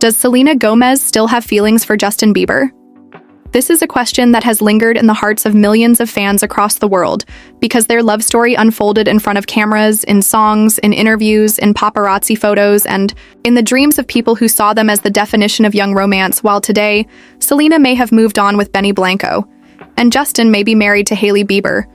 Does Selena Gomez still have feelings for Justin Bieber? This is a question that has lingered in the hearts of millions of fans across the world because their love story unfolded in front of cameras, in songs, in interviews, in paparazzi photos, and in the dreams of people who saw them as the definition of young romance, while today, Selena may have moved on with Benny Blanco, and Justin may be married to Hailey Bieber,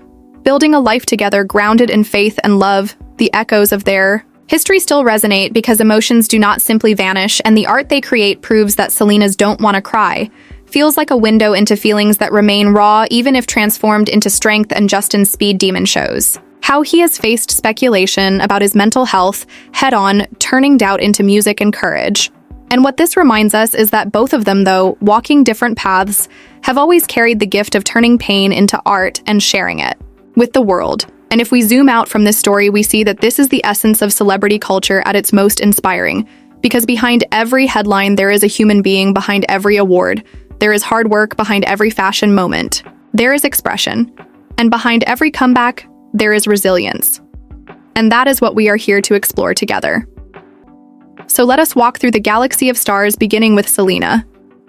building a life together grounded in faith and love. The echoes of their history still resonate because emotions do not simply vanish, and the art they create proves that Selena's "Don't Wanna Cry" feels like a window into feelings that remain raw even if transformed into strength, and Justin's Speed Demon shows how he has faced speculation about his mental health head-on, turning doubt into music and courage. And what this reminds us is that both of them, though walking different paths, have always carried the gift of turning pain into art and sharing it with the world. And if we zoom out from this story, we see that this is the essence of celebrity culture at its most inspiring, because behind every headline there is a human being, behind every award there is hard work, behind every fashion moment there is expression, and behind every comeback there is resilience. And that is what we are here to explore together. So let us walk through the galaxy of stars, beginning with Selena,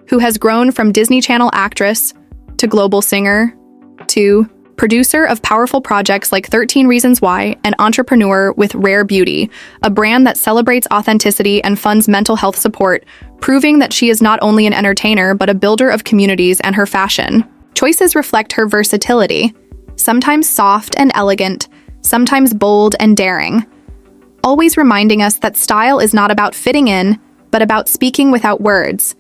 who has grown from Disney Channel actress to global singer to producer of powerful projects like 13 Reasons Why, and entrepreneur with Rare Beauty, a brand that celebrates authenticity and funds mental health support, proving that she is not only an entertainer but a builder of communities. And her fashion choices reflect her versatility, sometimes soft and elegant, sometimes bold and daring, always reminding us that style is not about fitting in, but about speaking without words.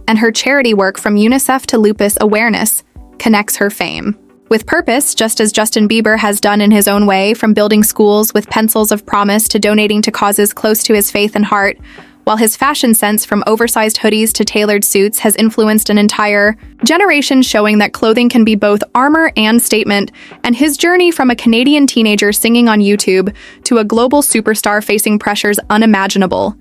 And her charity work, from UNICEF to lupus awareness, connects her fame with purpose, just as Justin Bieber has done in his own way, from building schools with pencils of promise to donating to causes close to his faith and heart, while his fashion sense, from oversized hoodies to tailored suits, has influenced an entire generation, showing that clothing can be both armor and statement. And his journey from a Canadian teenager singing on YouTube to a global superstar facing pressures unimaginable.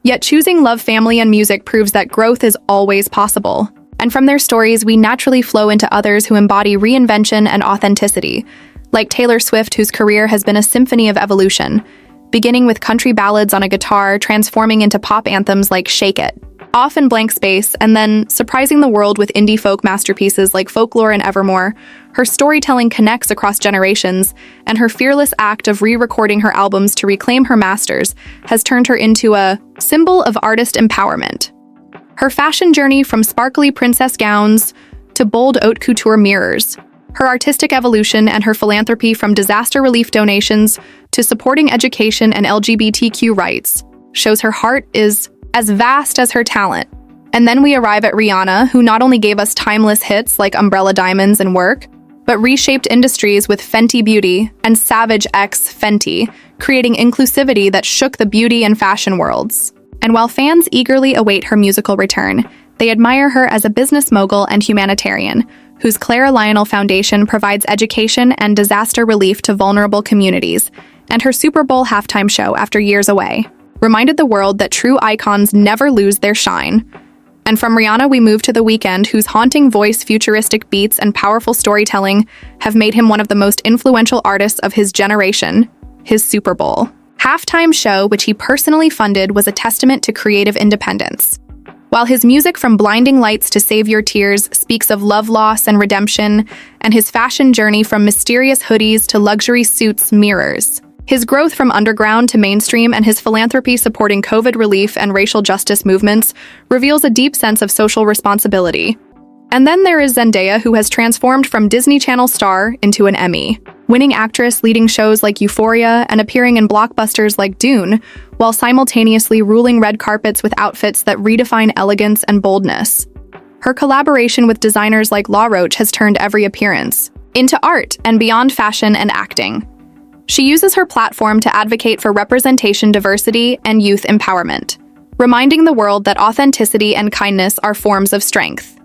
Yet choosing love, family, and music proves that growth is always possible. And from their stories, we naturally flow into others who embody reinvention and authenticity, like Taylor Swift, whose career has been a symphony of evolution, beginning with country ballads on a guitar, transforming into pop anthems like Shake It, Off in Blank Space, and then surprising the world with indie folk masterpieces like Folklore and Evermore. Her storytelling connects across generations, and her fearless act of re-recording her albums to reclaim her masters has turned her into a symbol of artist empowerment. Her fashion journey, from sparkly princess gowns to bold haute couture mirrors, her artistic evolution, and her philanthropy, from disaster relief donations to supporting education and LGBTQ rights, shows her heart is as vast as her talent. And then we arrive at Rihanna, who not only gave us timeless hits like Umbrella Diamonds and Work, but reshaped industries with Fenty Beauty and Savage X Fenty, creating inclusivity that shook the beauty and fashion worlds. And while fans eagerly await her musical return, they admire her as a business mogul and humanitarian, whose Clara Lionel Foundation provides education and disaster relief to vulnerable communities. And her Super Bowl halftime show, after years away, reminded the world that true icons never lose their shine. And from Rihanna, we move to The Weeknd, whose haunting voice, futuristic beats, and powerful storytelling have made him one of the most influential artists of his generation. His Super Bowl halftime show, which he personally funded, was a testament to creative independence. While his music, from Blinding Lights to Save Your Tears, speaks of love, loss, and redemption, and his fashion journey, from mysterious hoodies to luxury suits, mirrors his growth from underground to mainstream, and his philanthropy supporting COVID relief and racial justice movements, reveals a deep sense of social responsibility. And then there is Zendaya, who has transformed from Disney Channel star into an Emmy-winning actress, leading shows like Euphoria and appearing in blockbusters like Dune, while simultaneously ruling red carpets with outfits that redefine elegance and boldness. Her collaboration with designers like La Roche has turned every appearance into art and beyond fashion and acting. She uses her platform to advocate for representation, diversity, and youth empowerment, reminding the world that authenticity and kindness are forms of strength.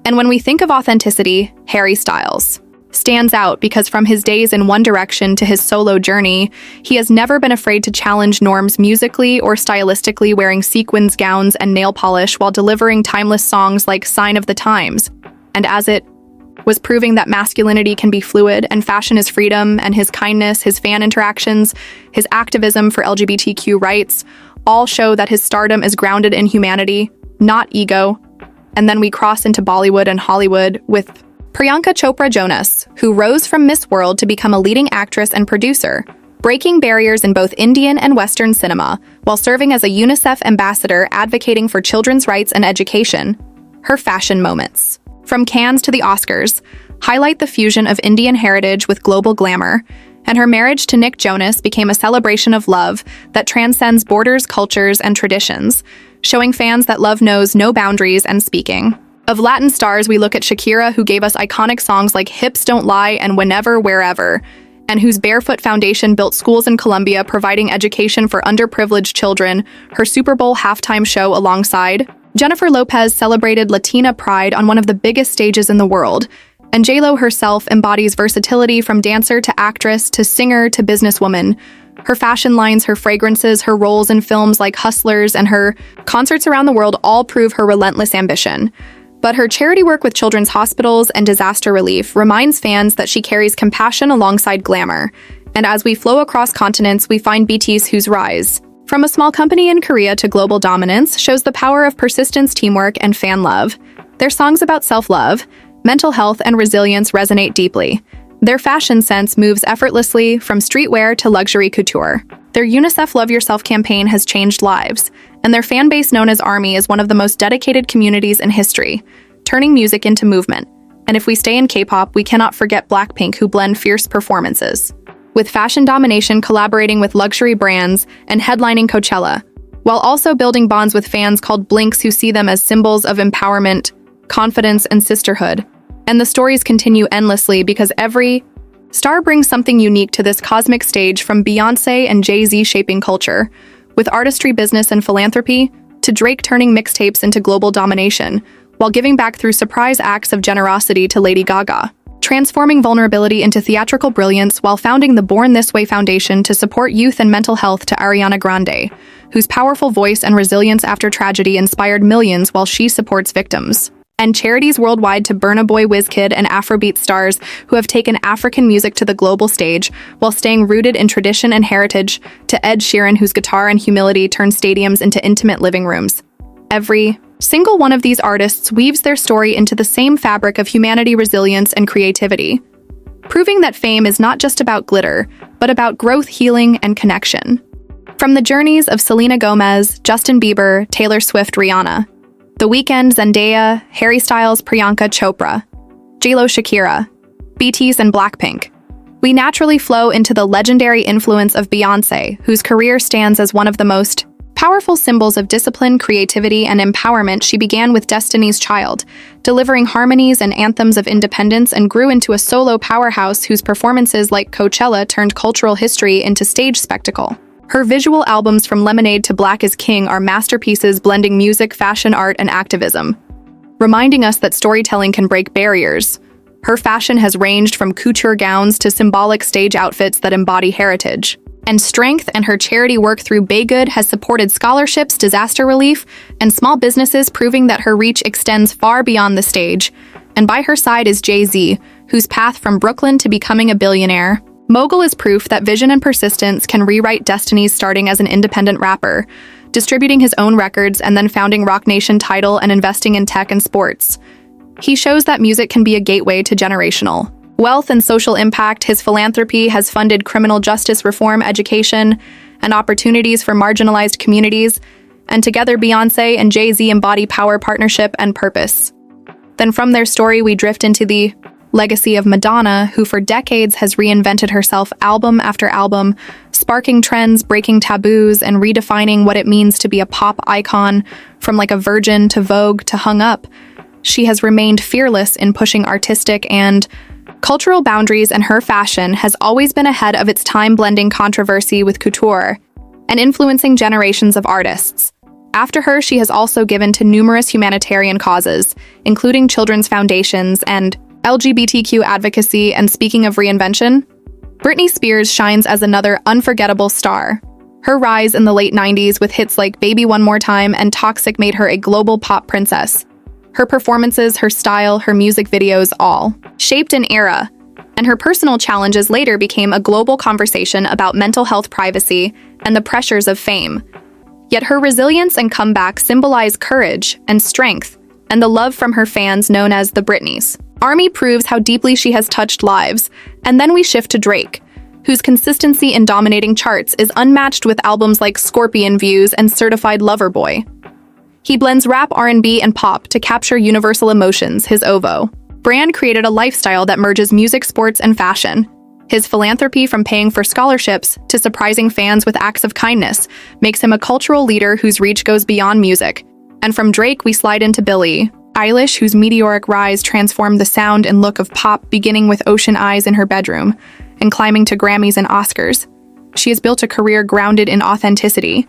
And when we think of authenticity, Harry Styles stands out because from his days in One Direction to his solo journey, he has never been afraid to challenge norms musically or stylistically, wearing sequins, gowns, and nail polish while delivering timeless songs like Sign of the Times. And as it was proving that masculinity can be fluid and fashion is freedom, and his kindness, his fan interactions, his activism for LGBTQ rights, all show that his stardom is grounded in humanity, not ego. And then we cross into Bollywood and Hollywood with Priyanka Chopra Jonas, who rose from Miss World to become a leading actress and producer, breaking barriers in both Indian and Western cinema, while serving as a UNICEF ambassador advocating for children's rights and education. Her fashion moments, from Cannes to the Oscars, highlight the fusion of Indian heritage with global glamour, and her marriage to Nick Jonas became a celebration of love that transcends borders, cultures, and traditions, showing fans that love knows no boundaries. And speaking of Latin stars, we look at Shakira, who gave us iconic songs like Hips Don't Lie and Whenever, Wherever, and whose Barefoot Foundation built schools in Colombia providing education for underprivileged children. Her Super Bowl halftime show alongside Jennifer Lopez celebrated Latina pride on one of the biggest stages in the world, and J.Lo herself embodies versatility from dancer to actress to singer to businesswoman. Her fashion lines, her fragrances, her roles in films like Hustlers, and her concerts around the world all prove her relentless ambition. But her charity work with children's hospitals and disaster relief reminds fans that she carries compassion alongside glamour. And as we flow across continents, we find BTS, whose rise from a small company in Korea to global dominance shows the power of persistence, teamwork, and fan love. Their songs about self-love, mental health, and resilience resonate deeply. Their fashion sense moves effortlessly from streetwear to luxury couture. Their UNICEF Love Yourself campaign has changed lives, and their fan base known as ARMY is one of the most dedicated communities in history, turning music into movement. And if we stay in K-pop, we cannot forget Blackpink, who blend fierce performances, with fashion domination collaborating with luxury brands and headlining Coachella, while also building bonds with fans called Blinks, who see them as symbols of empowerment, confidence, and sisterhood. And the stories continue endlessly because every star brings something unique to this cosmic stage, from Beyonce and Jay-Z shaping culture, with artistry, business, and philanthropy, to Drake turning mixtapes into global domination, while giving back through surprise acts of generosity to Lady Gaga, transforming vulnerability into theatrical brilliance while founding the Born This Way Foundation to support youth and mental health, to Ariana Grande, whose powerful voice and resilience after tragedy inspired millions while she supports victims, and charities worldwide, to Burna Boy, Wizkid, and Afrobeat stars who have taken African music to the global stage while staying rooted in tradition and heritage, to Ed Sheeran, whose guitar and humility turned stadiums into intimate living rooms. Every single one of these artists weaves their story into the same fabric of humanity, resilience, and creativity, proving that fame is not just about glitter, but about growth, healing, and connection. From the journeys of Selena Gomez, Justin Bieber, Taylor Swift, Rihanna, The Weeknd, Zendaya, Harry Styles, Priyanka Chopra, J.Lo, Shakira, BTS and Blackpink, we naturally flow into the legendary influence of Beyonce, whose career stands as one of the most powerful symbols of discipline, creativity, and empowerment. She began with Destiny's Child, delivering harmonies and anthems of independence, and grew into a solo powerhouse whose performances like Coachella turned cultural history into stage spectacle. Her visual albums from Lemonade to Black is King are masterpieces blending music, fashion, art, and activism, reminding us that storytelling can break barriers. Her fashion has ranged from couture gowns to symbolic stage outfits that embody heritage and strength, and her charity work through Baygood has supported scholarships, disaster relief, and small businesses, proving that her reach extends far beyond the stage. And by her side is Jay-Z, whose path from Brooklyn to becoming a billionaire mogul is proof that vision and persistence can rewrite destinies, starting as an independent rapper, distributing his own records, and then founding Roc Nation Tidal and investing in tech and sports. He shows that music can be a gateway to generational wealth and social impact. His philanthropy has funded criminal justice reform, education, and opportunities for marginalized communities, and together Beyonce and Jay-Z embody power, partnership, and purpose. Then from their story, we drift into the legacy of Madonna, who for decades has reinvented herself album after album, sparking trends, breaking taboos, and redefining what it means to be a pop icon. From Like a Virgin to Vogue to Hung Up, she has remained fearless in pushing artistic and cultural boundaries, and her fashion has always been ahead of its time, blending controversy with couture and influencing generations of artists. After her, she has also given to numerous humanitarian causes, including children's foundations and LGBTQ advocacy. And speaking of reinvention, Britney Spears shines as another unforgettable star. Her rise in the late 90s with hits like Baby One More Time and Toxic made her a global pop princess. Her performances, her style, her music videos all shaped an era, and her personal challenges later became a global conversation about mental health, privacy, and the pressures of fame. Yet her resilience and comeback symbolize courage and strength, and the love from her fans known as the Britneys. Army proves how deeply she has touched lives, and then we shift to Drake, whose consistency in dominating charts is unmatched with albums like Scorpion Views and Certified Lover Boy. He blends rap, R&B, and pop to capture universal emotions, his OVO brand created a lifestyle that merges music, sports, and fashion. His philanthropy, from paying for scholarships to surprising fans with acts of kindness, makes him a cultural leader whose reach goes beyond music. And from Drake, we slide into Billie Eilish, whose meteoric rise transformed the sound and look of pop, beginning with Ocean Eyes in her bedroom and climbing to Grammys and Oscars. She has built a career grounded in authenticity.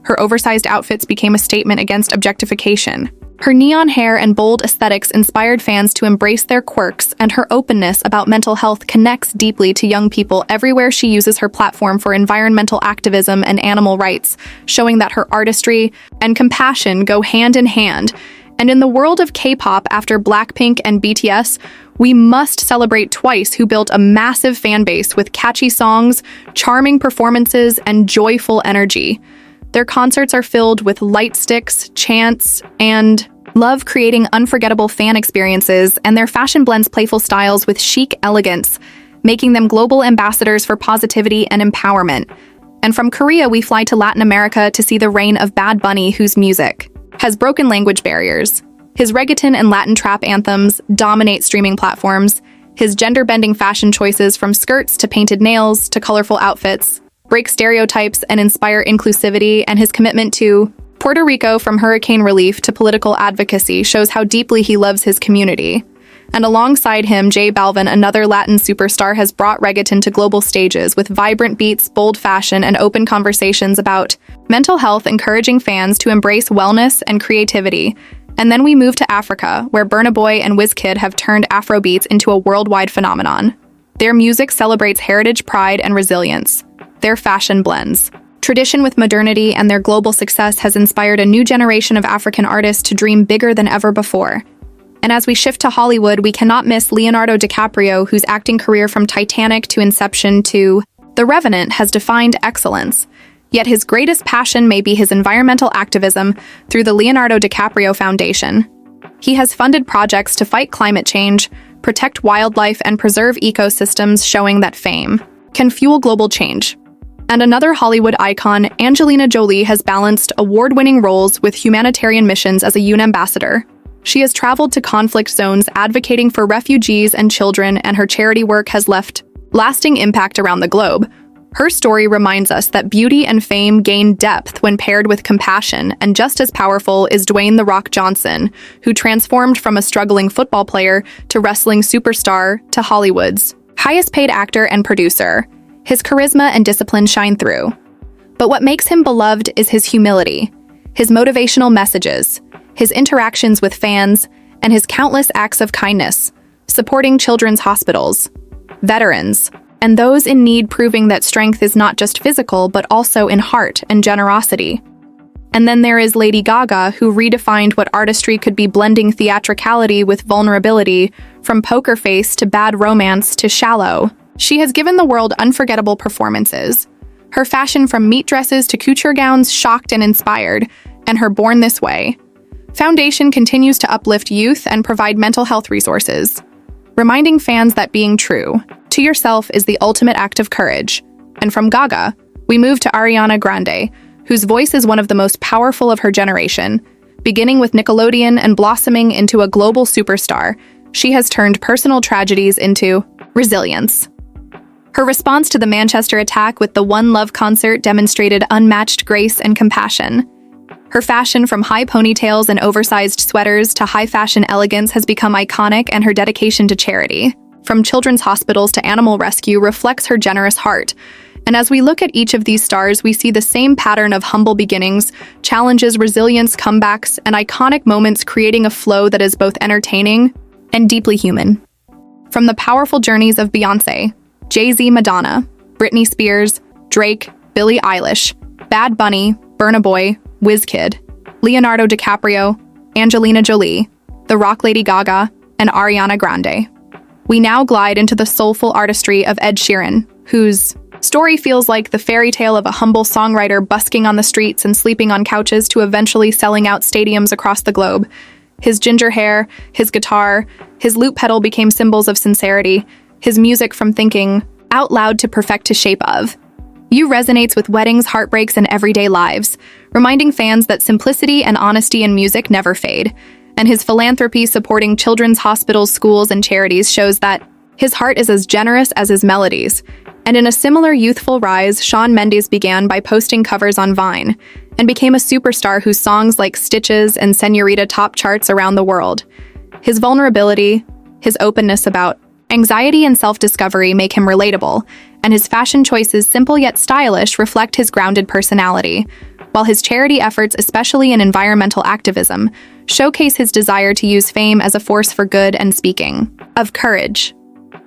Her oversized outfits became a statement against objectification. Her neon hair and bold aesthetics inspired fans to embrace their quirks, and her openness about mental health connects deeply to young people everywhere. She uses her platform for environmental activism and animal rights, showing that her artistry and compassion go hand in hand. And in the world of K-pop, after Blackpink and BTS, we must celebrate Twice, who built a massive fan base with catchy songs, charming performances, and joyful energy. Their concerts are filled with light sticks, chants, and love, creating unforgettable fan experiences, and their fashion blends playful styles with chic elegance, making them global ambassadors for positivity and empowerment. And from Korea, we fly to Latin America to see the reign of Bad Bunny, whose music has broken language barriers. His reggaeton and Latin trap anthems dominate streaming platforms. His gender-bending fashion choices, from skirts to painted nails to colorful outfits, break stereotypes and inspire inclusivity, and his commitment to Puerto Rico, from hurricane relief to political advocacy, shows how deeply he loves his community. And alongside him, J Balvin, another Latin superstar, has brought reggaeton to global stages with vibrant beats, bold fashion, and open conversations about mental health, encouraging fans to embrace wellness and creativity. And then we move to Africa, where Burna Boy and Wizkid have turned Afrobeats into a worldwide phenomenon. Their music celebrates heritage, pride, and resilience. Their fashion blends tradition with modernity, and their global success has inspired a new generation of African artists to dream bigger than ever before. And as we shift to Hollywood, we cannot miss Leonardo DiCaprio, whose acting career from Titanic to Inception to The Revenant has defined excellence. Yet his greatest passion may be his environmental activism through the Leonardo DiCaprio Foundation. He has funded projects to fight climate change, protect wildlife, and preserve ecosystems, showing that fame can fuel global change. And another Hollywood icon, Angelina Jolie, has balanced award-winning roles with humanitarian missions as a UN ambassador. She has traveled to conflict zones advocating for refugees and children, and her charity work has left lasting impact around the globe. Her story reminds us that beauty and fame gain depth when paired with compassion, and just as powerful is Dwayne "The Rock" Johnson, who transformed from a struggling football player to wrestling superstar to Hollywood's highest-paid actor and producer. His charisma and discipline shine through. But what makes him beloved is his humility, his motivational messages, his interactions with fans, and his countless acts of kindness, supporting children's hospitals, veterans, and those in need, proving that strength is not just physical, but also in heart and generosity. And then there is Lady Gaga, who redefined what artistry could be, blending theatricality with vulnerability, from Poker Face to Bad Romance to Shallow. She has given the world unforgettable performances. Her fashion, from meat dresses to couture gowns, shocked and inspired, and her Born This Way Foundation continues to uplift youth and provide mental health resources, reminding fans that being true to yourself is the ultimate act of courage. And from Gaga, we move to Ariana Grande, whose voice is one of the most powerful of her generation. Beginning with Nickelodeon and blossoming into a global superstar, she has turned personal tragedies into resilience. Her response to the Manchester attack with the One Love concert demonstrated unmatched grace and compassion. Her fashion, from high ponytails and oversized sweaters to high-fashion elegance, has become iconic, and her dedication to charity, from children's hospitals to animal rescue, reflects her generous heart. And as we look at each of these stars, we see the same pattern of humble beginnings, challenges, resilience, comebacks, and iconic moments, creating a flow that is both entertaining and deeply human. From the powerful journeys of Beyonce, Jay-Z, Madonna, Britney Spears, Drake, Billie Eilish, Bad Bunny, Burna Boy, Wizkid, Leonardo DiCaprio, Angelina Jolie, The Rock, Lady Gaga, and Ariana Grande, we now glide into the soulful artistry of Ed Sheeran, whose story feels like the fairy tale of a humble songwriter busking on the streets and sleeping on couches to eventually selling out stadiums across the globe. His ginger hair, his guitar, his loop pedal became symbols of sincerity, his music from thinking out loud to perfect to shape of. You resonates with weddings, heartbreaks, and everyday lives, reminding fans that simplicity and honesty in music never fade. And his philanthropy supporting children's hospitals, schools, and charities shows that his heart is as generous as his melodies. And in a similar youthful rise, Shawn Mendes began by posting covers on Vine and became a superstar whose songs like Stitches and Señorita top charts around the world. His vulnerability, his openness about anxiety and self-discovery make him relatable, and his fashion choices, simple yet stylish, reflect his grounded personality, while his charity efforts, especially in environmental activism, showcase his desire to use fame as a force for good. And speaking of courage,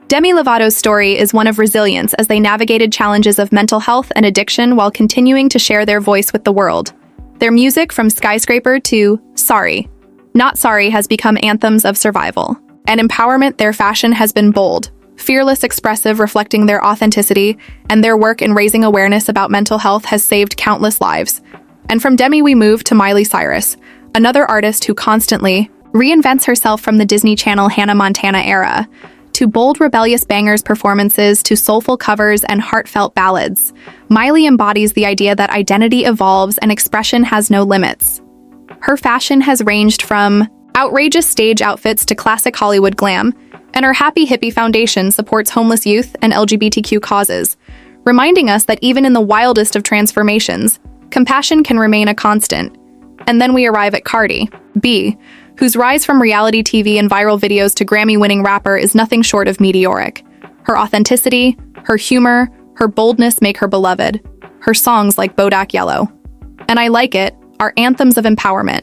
Demi Lovato's story is one of resilience as they navigated challenges of mental health and addiction while continuing to share their voice with the world. Their music, from Skyscraper to Sorry, Not Sorry, has become anthems of survival and empowerment. Their fashion has been bold, fearless, expressive, reflecting their authenticity, and their work in raising awareness about mental health has saved countless lives. And from Demi, we move to Miley Cyrus, another artist who constantly reinvents herself, from the Disney Channel Hannah Montana era to bold, rebellious bangers performances to soulful covers and heartfelt ballads. Miley embodies the idea that identity evolves and expression has no limits. Her fashion has ranged from outrageous stage outfits to classic Hollywood glam, and her Happy Hippie Foundation supports homeless youth and LGBTQ causes, reminding us that even in the wildest of transformations, compassion can remain a constant. And then we arrive at Cardi B, whose rise from reality TV and viral videos to Grammy-winning rapper is nothing short of meteoric. Her authenticity, her humor, her boldness make her beloved. Her songs like Bodak Yellow and I Like It are anthems of empowerment.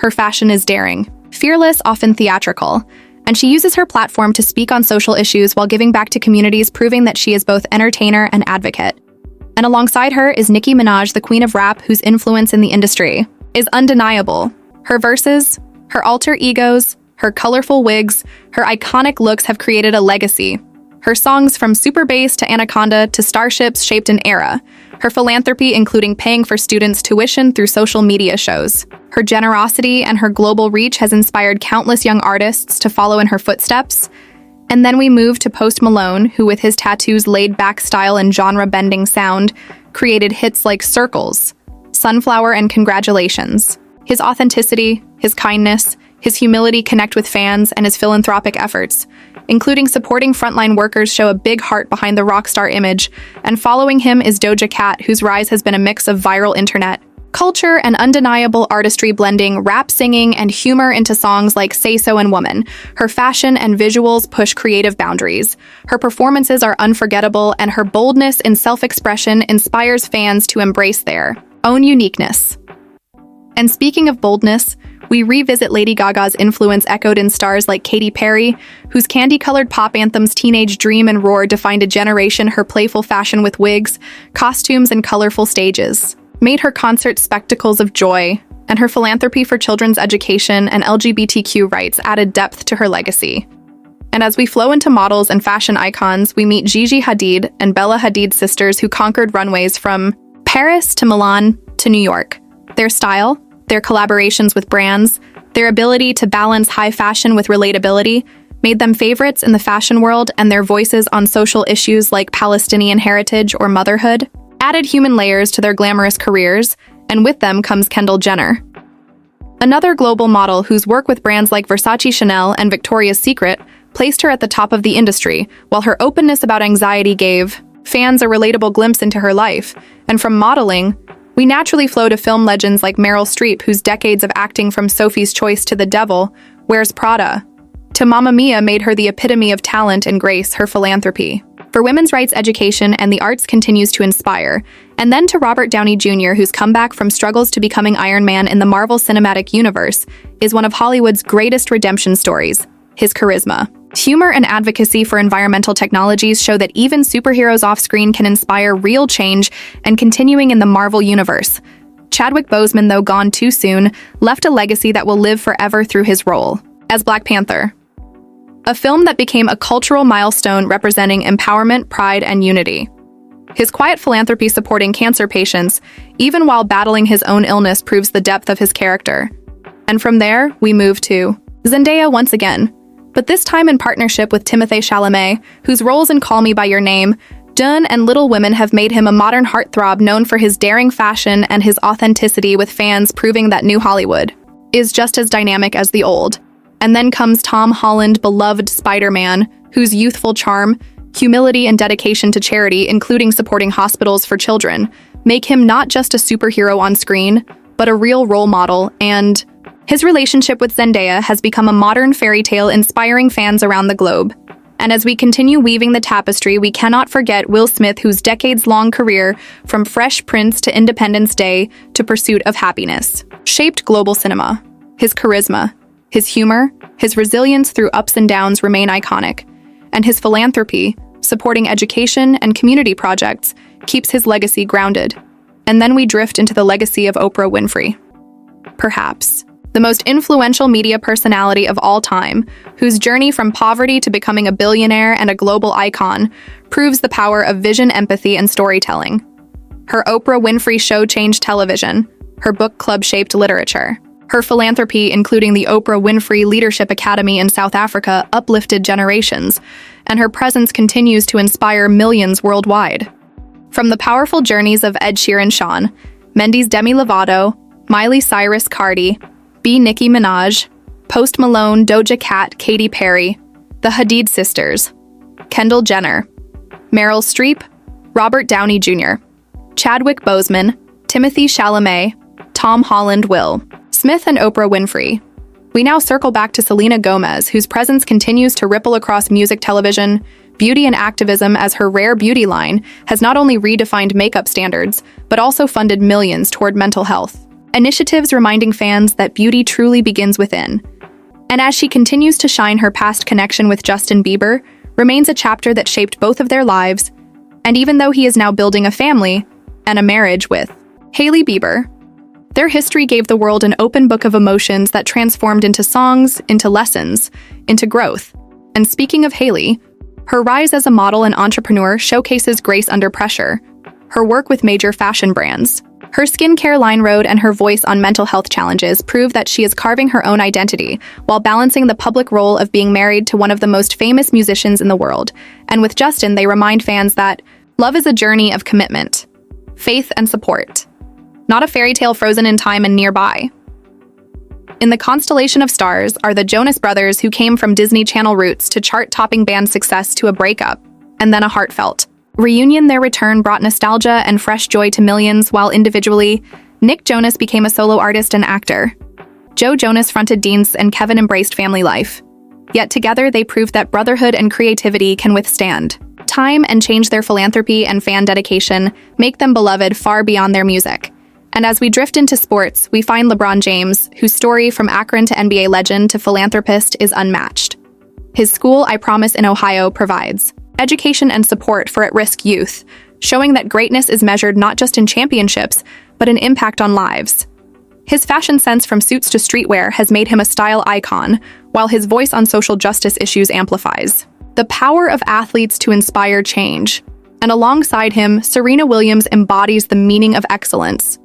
Her fashion is daring, fearless, often theatrical, and she uses her platform to speak on social issues while giving back to communities, proving that she is both entertainer and advocate. And alongside her is Nicki Minaj, the queen of rap, whose influence in the industry is undeniable. Her verses, her alter egos, her colorful wigs, her iconic looks have created a legacy. Her songs, from Super Bass to Anaconda to Starships, shaped an era. Her philanthropy, including paying for students' tuition through social media shows. Her generosity and her global reach has inspired countless young artists to follow in her footsteps. And then we move to Post Malone, who, with his tattoos, laid-back style, and genre-bending sound, created hits like Circles, Sunflower, and Congratulations. His authenticity, his kindness, his humility connect with fans, and his philanthropic efforts, including supporting frontline workers, show a big heart behind the rock star image. And following him is Doja Cat, whose rise has been a mix of viral internet culture and undeniable artistry, blending rap, singing, and humor into songs like Say So and Woman. Her fashion and visuals push creative boundaries. Her performances are unforgettable, and her boldness in self-expression inspires fans to embrace their own uniqueness. And speaking of boldness, we revisit Lady Gaga's influence echoed in stars like Katy Perry, whose candy-colored pop anthems Teenage Dream and Roar defined a generation. Her playful fashion with wigs, costumes, and colorful stages made her concerts spectacles of joy, and her philanthropy for children's education and LGBTQ rights added depth to her legacy. And as we flow into models and fashion icons, we meet Gigi Hadid and Bella Hadid sisters, who conquered runways from Paris to Milan to New York. Their style, their collaborations with brands, their ability to balance high fashion with relatability made them favorites in the fashion world, and their voices on social issues like Palestinian heritage or motherhood added human layers to their glamorous careers, and with them comes Kendall Jenner, another global model whose work with brands like Versace, Chanel, and Victoria's Secret placed her at the top of the industry, while her openness about anxiety gave fans a relatable glimpse into her life. And from modeling, we naturally flow to film legends like Meryl Streep, whose decades of acting, from Sophie's Choice to The Devil Wears Prada to Mamma Mia, made her the epitome of talent and grace. Her philanthropy for women's rights, education, and the arts continues to inspire. And then to Robert Downey Jr., whose comeback from struggles to becoming Iron Man in the Marvel Cinematic Universe is one of Hollywood's greatest redemption stories. His charisma, humor, and advocacy for environmental technologies show that even superheroes off-screen can inspire real change. And continuing in the Marvel universe, Chadwick Boseman, though gone too soon, left a legacy that will live forever through his role as Black Panther, a film that became a cultural milestone representing empowerment, pride, and unity. His quiet philanthropy supporting cancer patients, even while battling his own illness, proves the depth of his character. And from there, we move to Zendaya once again, but this time in partnership with Timothée Chalamet, whose roles in Call Me By Your Name, Dune, and Little Women have made him a modern heartthrob known for his daring fashion and his authenticity, with fans proving that new Hollywood is just as dynamic as the old. And then comes Tom Holland, beloved Spider-Man, whose youthful charm, humility, and dedication to charity, including supporting hospitals for children, make him not just a superhero on screen, but a real role model. And his relationship with Zendaya has become a modern fairy tale inspiring fans around the globe. And as we continue weaving the tapestry, we cannot forget Will Smith, whose decades-long career, from Fresh Prince to Independence Day to Pursuit of Happiness, shaped global cinema. His charisma, his humor, his resilience through ups and downs remain iconic, and his philanthropy, supporting education and community projects, keeps his legacy grounded. And then we drift into the legacy of Oprah Winfrey. Perhaps the most influential media personality of all time, whose journey from poverty to becoming a billionaire and a global icon proves the power of vision, empathy, and storytelling. Her Oprah Winfrey Show changed television. Her book club shaped literature. Her philanthropy, including the Oprah Winfrey Leadership Academy in South Africa, uplifted generations, and her presence continues to inspire millions worldwide. From the powerful journeys of Ed Sheeran, Sean Mendes, Demi Lovato, Miley Cyrus, Cardi B, Nicki Minaj, Post Malone, Doja Cat, Katy Perry, the Hadid sisters, Kendall Jenner, Meryl Streep, Robert Downey Jr., Chadwick Boseman, Timothée Chalamet, Tom Holland, Will Smith, and Oprah Winfrey. We now circle back to Selena Gomez, whose presence continues to ripple across music, television, beauty, and activism, as her Rare Beauty line has not only redefined makeup standards, but also funded millions toward mental health initiatives, reminding fans that beauty truly begins within. And as she continues to shine, her past connection with Justin Bieber remains a chapter that shaped both of their lives, and even though he is now building a family and a marriage with Hailey Bieber, their history gave the world an open book of emotions that transformed into songs, into lessons, into growth. And speaking of Hailey, her rise as a model and entrepreneur showcases grace under pressure, her work with major fashion brands, her skincare line Rhode, and her voice on mental health challenges prove that she is carving her own identity while balancing the public role of being married to one of the most famous musicians in the world. And with Justin, they remind fans that love is a journey of commitment, faith, and support, not a fairy tale frozen in time and nearby. In the constellation of stars are the Jonas Brothers, who came from Disney Channel roots to chart-topping band success to a breakup, and then a heartfelt reunion. Their return brought nostalgia and fresh joy to millions, while individually, Nick Jonas became a solo artist and actor. Joe Jonas fronted Dean's, and Kevin embraced family life. Yet together, they proved that brotherhood and creativity can withstand time and change. Their philanthropy and fan dedication make them beloved far beyond their music. And as we drift into sports, we find LeBron James, whose story from Akron to NBA legend to philanthropist is unmatched. His school, I Promise in Ohio, provides education and support for at-risk youth, showing that greatness is measured not just in championships, but in impact on lives. His fashion sense, from suits to streetwear, has made him a style icon, while his voice on social justice issues amplifies the power of athletes to inspire change. And alongside him, Serena Williams embodies the meaning of excellence.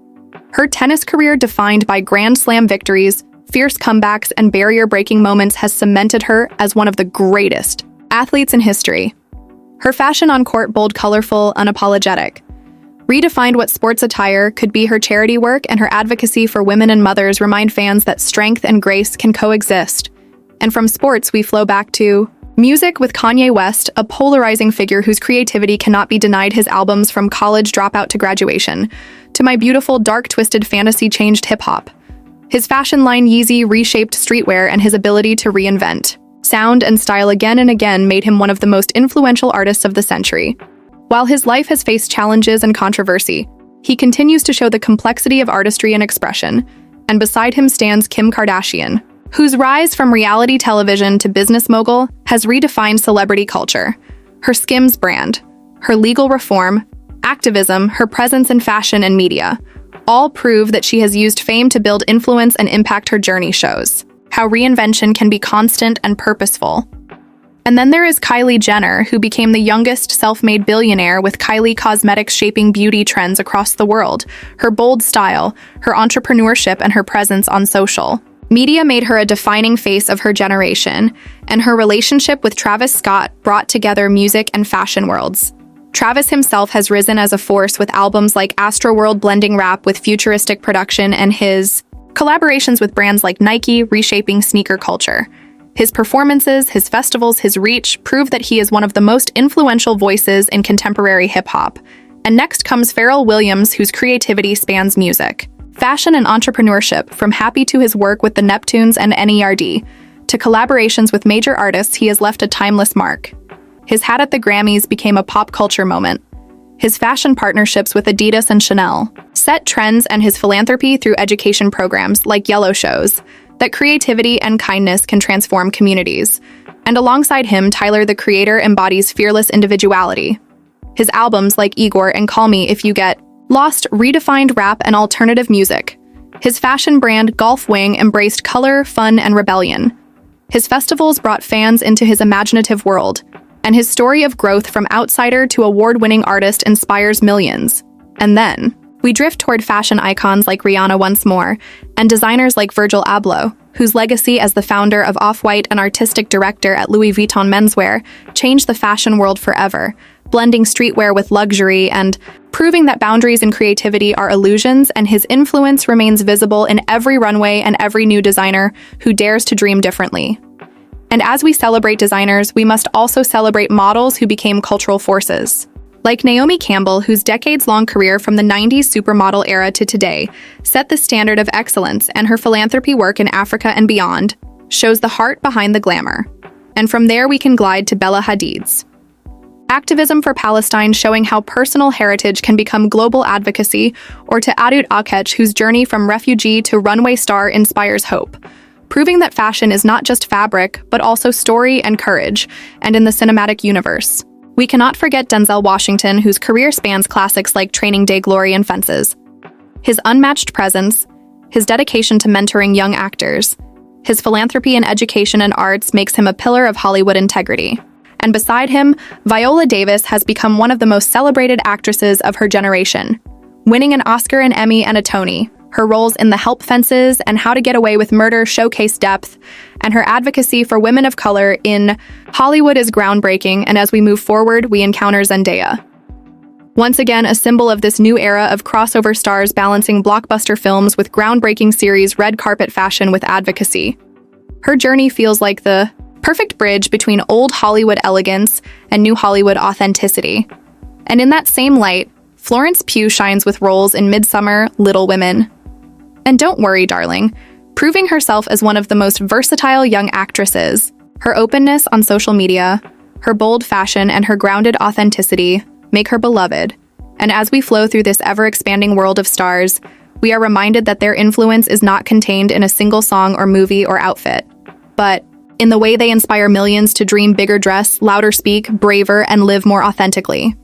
Her tennis career, defined by Grand Slam victories, fierce comebacks, and barrier-breaking moments, has cemented her as one of the greatest athletes in history. Her fashion on court, bold, colorful, unapologetic, redefined what sports attire could be. Her charity work and her advocacy for women and mothers remind fans that strength and grace can coexist. And from sports, we flow back to music with Kanye West, a polarizing figure whose creativity cannot be denied. His albums, from College Dropout to Graduation, to My Beautiful Dark Twisted Fantasy, changed hip-hop. His fashion line Yeezy reshaped streetwear, and his ability to reinvent sound and style again and again made him one of the most influential artists of the century. While his life has faced challenges and controversy, he continues to show the complexity of artistry and expression. And beside him stands Kim Kardashian, whose rise from reality television to business mogul has redefined celebrity culture. Her Skims brand, her legal reform, activism, her presence in fashion and media, all prove that she has used fame to build influence and impact. Her journey shows how reinvention can be constant and purposeful. And then there is Kylie Jenner, who became the youngest self-made billionaire with Kylie Cosmetics shaping beauty trends across the world. Her bold style, her entrepreneurship, and her presence on social media made her a defining face of her generation, and her relationship with Travis Scott brought together music and fashion worlds. Travis himself has risen as a force with albums like Astroworld blending rap with futuristic production, and his collaborations with brands like Nike reshaping sneaker culture. His performances, his festivals, his reach prove that he is one of the most influential voices in contemporary hip-hop. And next comes Pharrell Williams, whose creativity spans music, fashion, and entrepreneurship. From Happy to his work with the Neptunes and NERD, to collaborations with major artists, he has left a timeless mark. His hat at the Grammys became a pop culture moment. His fashion partnerships with Adidas and Chanel set trends, and his philanthropy through education programs like Yellow shows that creativity and kindness can transform communities. And alongside him, Tyler, the Creator, embodies fearless individuality. His albums like Igor and Call Me If You Get Lost redefined rap and alternative music. His fashion brand, Golf Wing, embraced color, fun, and rebellion. His festivals brought fans into his imaginative world, and his story of growth from outsider to award-winning artist inspires millions. And then we drift toward fashion icons like Rihanna once more, and designers like Virgil Abloh, whose legacy as the founder of Off-White and artistic director at Louis Vuitton Menswear changed the fashion world forever, blending streetwear with luxury and proving that boundaries and creativity are illusions, and his influence remains visible in every runway and every new designer who dares to dream differently. And as we celebrate designers, we must also celebrate models who became cultural forces. Like Naomi Campbell, whose decades-long career from the 90s supermodel era to today set the standard of excellence, and her philanthropy work in Africa and beyond shows the heart behind the glamour. And from there we can glide to Bella Hadid's activism for Palestine, showing how personal heritage can become global advocacy, or to Adut Akech, whose journey from refugee to runway star inspires hope, proving that fashion is not just fabric, but also story and courage, and in the cinematic universe. We cannot forget Denzel Washington, whose career spans classics like Training Day, Glory, and Fences. His unmatched presence, his dedication to mentoring young actors, his philanthropy in education and arts makes him a pillar of Hollywood integrity. And beside him, Viola Davis has become one of the most celebrated actresses of her generation, winning an Oscar, an Emmy, and a Tony. Her roles in The Help, Fences, and How to Get Away with Murder showcase depth, and her advocacy for women of color in Hollywood is groundbreaking, and as we move forward, we encounter Zendaya. Once again, a symbol of this new era of crossover stars balancing blockbuster films with groundbreaking series red carpet fashion with advocacy. Her journey feels like the perfect bridge between old Hollywood elegance and new Hollywood authenticity. And in that same light, Florence Pugh shines with roles in Midsummer, Little Women. And don't worry, darling, proving herself as one of the most versatile young actresses. Her openness on social media, her bold fashion, and her grounded authenticity make her beloved. And as we flow through this ever-expanding world of stars, we are reminded that their influence is not contained in a single song or movie or outfit, but in the way they inspire millions to dream bigger, dress louder, speak braver, and live more authentically.